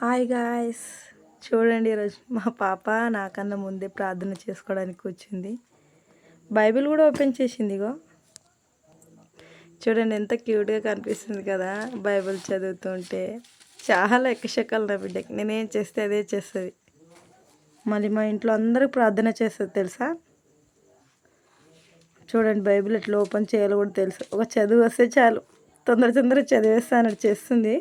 Hi guys, చూడండి ఈరోజు మా పాప నాకన్నా ముందే ప్రార్థన చేసుకోవడానికి వచ్చింది. బైబిల్ కూడా ఓపెన్ చేసింది. ఇగో చూడండి ఎంత క్యూట్గా కనిపిస్తుంది కదా. బైబిల్ చదువుతుంటే చాలా ఎక్కశక్కలు నా బిడ్డకి. నేనేం చేస్తే అదే చేస్తుంది. మళ్ళీ మా ఇంట్లో అందరూ ప్రార్థన చేస్తుంది తెలుసా. చూడండి బైబిల్ ఎట్లా ఓపెన్ చేయాలో కూడా తెలుసు. ఒక చదువు వస్తే చాలు తొందరగా చదివేస్తానని చేస్తుంది.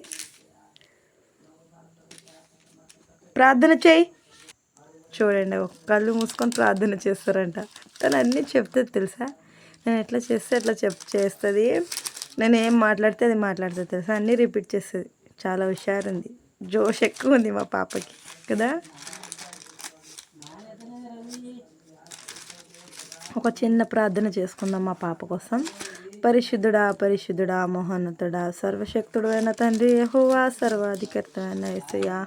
ప్రార్థన చేయి. చూడండి ఒక కళ్ళు మూసుకొని ప్రార్థన చేస్తారంట. తను అన్నీ చెప్తుంది తెలుసా. నేను ఎట్లా చేస్తే అట్లా చేస్తుంది. నేను ఏం మాట్లాడితే అది మాట్లాడుతుంది తెలుసా. అన్నీ రిపీట్ చేస్తుంది. చాలా హుషారు ఉంది, జోష్ ఎక్కువ ఉంది మా పాపకి కదా. ఒక చిన్న ప్రార్థన చేసుకుందాం మా పాప కోసం. పరిశుద్ధుడా పరిశుద్ధుడా మహోన్నతుడా సర్వశక్తుడు అయిన తండ్రి యెహోవా సర్వాధికర్త అయిన యేసయ్యా,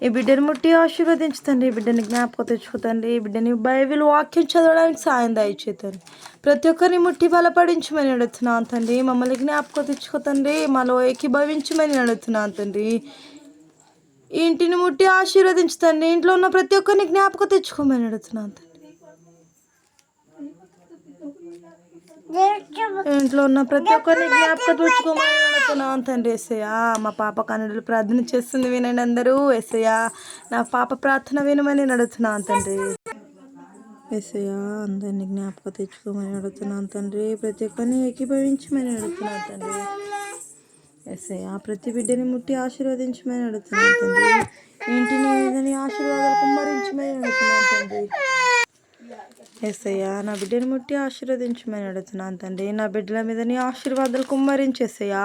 ఈ బిడ్డని ముట్టి ఆశీర్వదించుతండి. ఈ బిడ్డని జ్ఞాపకం తెచ్చుకుతండి. ఈ బిడ్డని బైబిల్ వాక్యం చదవడానికి సాయం దయచేతండి. ప్రతి ఒక్కరిని ముట్టి బలపడించమని అడుగుతున్నాను తండ్రి. మమ్మల్ని జ్ఞాపకం తెచ్చుకోతండి. మాలో ఏకీభవించమని అడుగుతున్నాను తండ్రి. ఈ ఇంటిని ముట్టి ఆశీర్వదించుతండి. ఇంట్లో ఉన్న ప్రతి ఒక్కరిని జ్ఞాపకం తెచ్చుకోమని అడుగుతున్నాను తండ్రి. ఇంట్లో ఉన్న ప్రతి ఒక్కరిని జ్ఞాపకం తెచ్చుకోమని అడుగుతున్నాను తండ్రి. యేసయ్యా, మా పాప కన్నులు ప్రార్థన చేస్తుంది, వినండి అందరూ. యేసయ్యా, నా పాప ప్రార్థన వినమని అడుగుతున్నాను తండ్రి. యేసయ్యా, అందరినీ జ్ఞాపకం తెచ్చుకోమని అడుగుతున్నాను తండ్రి. ప్రతి ఒక్కరిని ఏకీభవించమని అడుగుతున్నాను తండ్రి. యేసయ్యా, ప్రతి బిడ్డని ముట్టి ఆశీర్వదించమని అడుగుతున్నాను తండ్రి. ఇంటిని మీదని ఆశీర్వాదాలు కుమ్మరించమని అడుగుతున్నాను తండ్రి. యేసయ్యా, నా బిడ్డని ముట్టి ఆశీర్వదించమని అడుగుతున్నాను తండ్రి. నా బిడ్డల మీద నీ ఆశీర్వాదాలు కుమ్మరించేసయ్యా.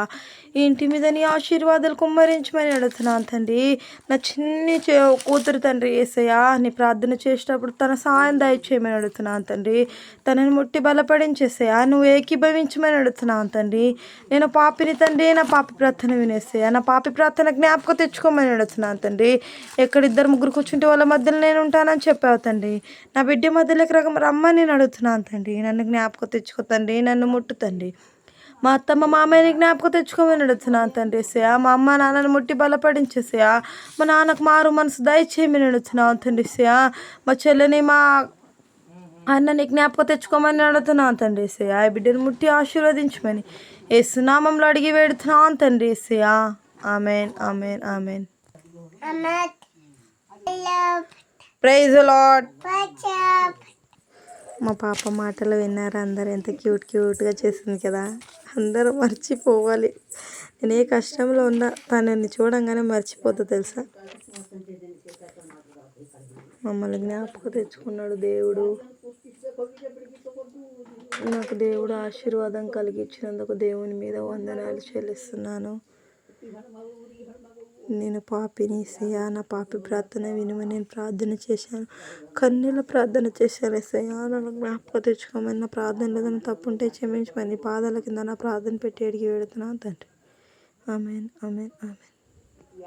ఈ ఇంటి మీద నీ ఆశీర్వాదాలు కుమ్మరించమని అడుగుతున్నాను తండ్రి. నా చిన్ని కూతురు తండ్రి యేసయ్యా, నీ ప్రార్థన చేసేటప్పుడు తన సహాయం దయచేయమని అడుగుతున్నాను తండ్రి. తనని ముట్టి బలపడించేసయ్యా. నువ్వు ఏకీభవించమని అడుగుతున్నాను తండ్రి. నేను పాపిని తండ్రి, నా పాపి ప్రార్థన వినేసయ్యా. నా పాపి ప్రార్థన జ్ఞాపకం తెచ్చుకోమని అడుగుతున్నాను తండ్రి. ఎక్కడ ఇద్దరు ముగ్గురు కూర్చుంటే వాళ్ళ మధ్యలో నేను ఉంటానని చెప్పావు తండ్రి. నా బిడ్డ మధ్యలోకి రమ్మని నేను అడుగుతున్నాను తండ్రి. నన్ను జ్ఞాపకం తెచ్చుకో తండ్రి. నన్ను ముట్టు తండ్రి. మా అత్తమ్మ మామయ్యని జ్ఞాపకం తెచ్చుకోమని అడుగుతున్నాను తండ్రి. యేసయ్యా, మా అమ్మ నాన్నని ముట్టి బలపడించేసయ్యా. మా నాన్నకు మారు మనసు దయచేయమని అడుగుతున్నాను తండ్రి. యేసయ్యా, మా చెల్లిని మా అన్నని జ్ఞాపకం తెచ్చుకోమని అడుగుతున్నాను తండ్రి. యేసయ్యా, ఈ బిడ్డను ముట్టి ఆశీర్వదించమని యేసు నామంలో అడిగి వేడుతున్నాను తండ్రి. యేసయ్యా, amen amen amen. Praise the lord. మా పాప మాటలు విన్నారా అందరు? ఎంత క్యూట్గా చేసింది కదా. అందరూ మర్చిపోవాలి. నేను ఏ కష్టంలో ఉన్నా తనని చూడంగానే మర్చిపోతా తెలుసా. మమ్మల్ని జ్ఞాపకం తెచ్చుకున్నాడు దేవుడు. నాకు దేవుడు ఆశీర్వాదం కలిగించినందుకు దేవుని మీద వందనాలు చెల్లిస్తున్నాను. నేను పాపిని యేసయ్యా, నా పాపి ప్రార్థన వినమని నేను ప్రార్థన చేశాను. కన్నీళ్ళ ప్రార్థన చేశాను. యేసయ్యా, నన్ను జ్ఞాపకం తెచ్చుకోమని, నా ప్రార్థనలో ఏదైనా తప్పుంటే క్షమించమని పాదాల కింద నా ప్రార్థన పెట్టి అడిగి వెళుతున్నాను తండ్రి. Amen amen amen.